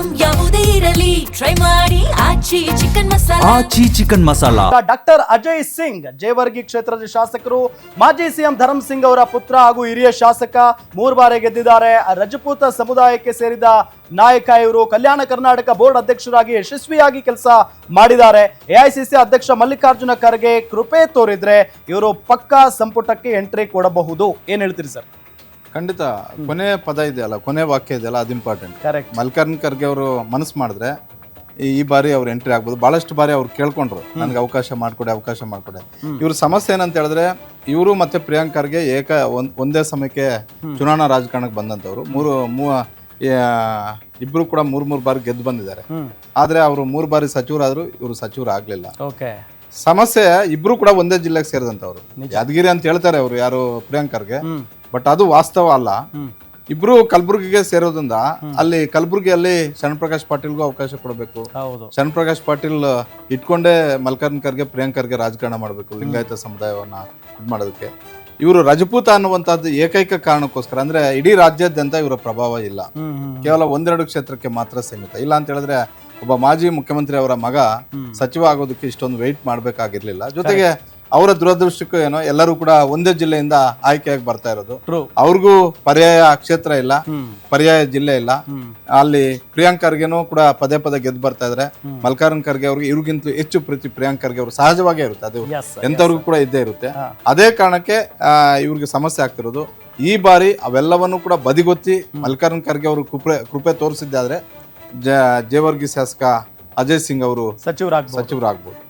Item ಯಾವುದೇ ಇರಲಿ try ಮಾಡಿ ಆಚಿ ಚಿಕನ್ ಮಸಾಲಾ. ಆಚಿ ಚಿಕನ್ ಮಸಾಲಾ. ಡಾಕ್ಟರ್ ಅಜಯ್ ಸಿಂಗ್ ಜೇವರ್ಗಿ ಕ್ಷೇತ್ರದ ಶಾಸಕರು, ಮಾಜಿ ಸಿಎಂ ಧರ್ಮ್ ಸಿಂಗ್ ಅವರ ಪುತ್ರ ಹಾಗೂ ಹಿರಿಯ ಶಾಸಕ 3 ಬಾರಿ ಗೆದ್ದಿದ್ದಾರೆ. ರಜಪೂತ ಸಮುದಾಯಕ್ಕೆ ಸೇರಿದ ನಾಯಕ ಇವರು. ಕಲ್ಯಾಣ ಕರ್ನಾಟಕ ಬೋರ್ಡ್ ಅಧ್ಯಕ್ಷರಾಗಿ ಯಶಸ್ವಿಯಾಗಿ ಕೆಲಸ ಮಾಡಿದ್ದಾರೆ. ಎಐಸಿಸಿ ಅಧ್ಯಕ್ಷ ಮಲ್ಲಿಕಾರ್ಜುನ ಖರ್ಗೆ ಕೃಪೆ ತೋರಿದ್ರೆ ಇವರು ಪಕ್ಕಾ ಸಂಪುಟಕ್ಕೆ ಎಂಟ್ರಿ ಕೊಡಬಹುದು. ಏನ್ ಹೇಳ್ತೀರಿ ಸರ್? ಖಂಡಿತ. ಕೊನೆ ಪದ ಇದೆಯಲ್ಲ, ಕೊನೆ ವಾಕ್ಯ ಇದೆಯಲ್ಲ, ಅದು ಇಂಪಾರ್ಟೆಂಟ್. ಕರೆಕ್ಟ್. ಮಲ್ಲಿಕಾರ್ಜುನ ಖರ್ಗೆ ಅವರು ಮನಸ್ಸು ಮಾಡಿದ್ರೆ ಈ ಬಾರಿ ಅವ್ರು ಎಂಟ್ರಿ ಆಗ್ಬೋದು. ಬಹಳಷ್ಟು ಬಾರಿ ಅವ್ರು ಕೇಳ್ಕೊಂಡ್ರು, ನನಗೆ ಅವಕಾಶ ಮಾಡಿಕೊಡಿ. ಇವ್ರ ಸಮಸ್ಯೆ ಏನಂತ ಹೇಳಿದ್ರೆ, ಇವರು ಮತ್ತೆ ಪ್ರಿಯಾಂಕ್ ಖರ್ಗೆ ಒಂದೇ ಸಮಯಕ್ಕೆ ಚುನಾವಣಾ ರಾಜಕಾರಣಕ್ಕೆ ಬಂದಂತವ್ರು. ಇಬ್ರು ಕೂಡ 3 ಬಾರಿ ಗೆದ್ದು ಬಂದಿದ್ದಾರೆ. ಆದ್ರೆ ಅವರು 3 ಬಾರಿ ಸಚಿವರಾದ್ರು, ಇವರು ಸಚಿವರು ಆಗ್ಲಿಲ್ಲ. ಸಮಸ್ಯೆ ಇಬ್ರು ಕೂಡ ಒಂದೇ ಜಿಲ್ಲೆಗೆ ಸೇರಿದಂತವ್ರು. ಯಾದಗಿರಿ ಅಂತ ಹೇಳ್ತಾರೆ ಅವರು, ಯಾರು ಪ್ರಿಯಾಂಕ್ ಖರ್ಗೆ, ಬಟ್ ಅದು ವಾಸ್ತವ ಅಲ್ಲ. ಇಬ್ರು ಕಲಬುರ್ಗಿಗೆ ಸೇರೋದ್ರಿಂದ ಅಲ್ಲಿ ಕಲಬುರ್ಗಿಯಲ್ಲಿ ಶರಣ್ ಪಾಟೀಲ್ಗೂ ಅವಕಾಶ ಕೊಡಬೇಕು. ಶರಣ್ ಪಾಟೀಲ್ ಇಟ್ಕೊಂಡೇ ಮಲ್ಲಿಕಾರ್ಜುನ ಖರ್ಗೆ ಪ್ರಿಯಾಂಕ್ ಖರ್ಗೆ ರಾಜಕಾರಣ ಮಾಡಬೇಕು, ಲಿಂಗಾಯತ ಸಮುದಾಯವನ್ನ ಇದು ಮಾಡೋದಕ್ಕೆ. ಇವರು ರಜಪೂತ ಅನ್ನುವಂಥದ್ದು ಏಕೈಕ ಕಾರಣಕ್ಕೋಸ್ಕರ, ಅಂದ್ರೆ ಇಡೀ ರಾಜ್ಯಾದ್ಯಂತ ಇವರ ಪ್ರಭಾವ ಇಲ್ಲ, ಕೇವಲ 1-2 ಕ್ಷೇತ್ರಕ್ಕೆ ಮಾತ್ರ ಸೀಮಿತ. ಇಲ್ಲ ಅಂತ ಹೇಳಿದ್ರೆ ಒಬ್ಬ ಮಾಜಿ ಮುಖ್ಯಮಂತ್ರಿ ಅವರ ಮಗ ಸಚಿವ ಆಗೋದಕ್ಕೆ ಇಷ್ಟೊಂದು ವೆಯ್ಟ್ ಮಾಡ್ಬೇಕಾಗಿರ್ಲಿಲ್ಲ. ಜೊತೆಗೆ ಅವರ ದುರದೃಷ್ಟಕ್ಕೂ ಏನೋ ಎಲ್ಲರೂ ಕೂಡ ಒಂದೇ ಜಿಲ್ಲೆಯಿಂದ ಆಯ್ಕೆಯಾಗಿ ಬರ್ತಾ ಇರೋದು. ಅವ್ರಿಗೂ ಪರ್ಯಾಯ ಕ್ಷೇತ್ರ ಇಲ್ಲ, ಪರ್ಯಾಯ ಜಿಲ್ಲೆ ಇಲ್ಲ. ಅಲ್ಲಿ ಪ್ರಿಯಾಂಕ್ ಖರ್ಗೆನೂ ಕೂಡ ಪದೇ ಗೆದ್ದು ಬರ್ತಾ ಇದ್ರೆ, ಮಲ್ಲಿಕಾರ್ಜುನ ಖರ್ಗೆ ಅವ್ರಿಗೆ ಇವ್ರಿಗಿಂತ ಹೆಚ್ಚು ಪ್ರೀತಿ ಪ್ರಿಯಾಂಕ್ ಖರ್ಗೆ ಅವರು ಸಹಜವಾಗೇ ಇರುತ್ತೆ, ಅದು ಎಂತವ್ರಿಗೂ ಕೂಡ ಇದ್ದೇ ಇರುತ್ತೆ. ಅದೇ ಕಾರಣಕ್ಕೆ ಇವ್ರಿಗೆ ಸಮಸ್ಯೆ ಆಗ್ತಿರೋದು. ಈ ಬಾರಿ ಅವೆಲ್ಲವನ್ನು ಕೂಡ ಬದಿಗೊತ್ತಿ ಮಲ್ಲಿಕಾರ್ಜುನ ಖರ್ಗೆ ಅವರು ಕೃಪೆ ತೋರಿಸಿದ್ದಾದ್ರೆ ಜೇವರ್ಗಿ ಶಾಸಕ ಅಜಯ್ ಸಿಂಗ್ ಅವರು ಸಚಿವರಾಗ್ಬೋದು.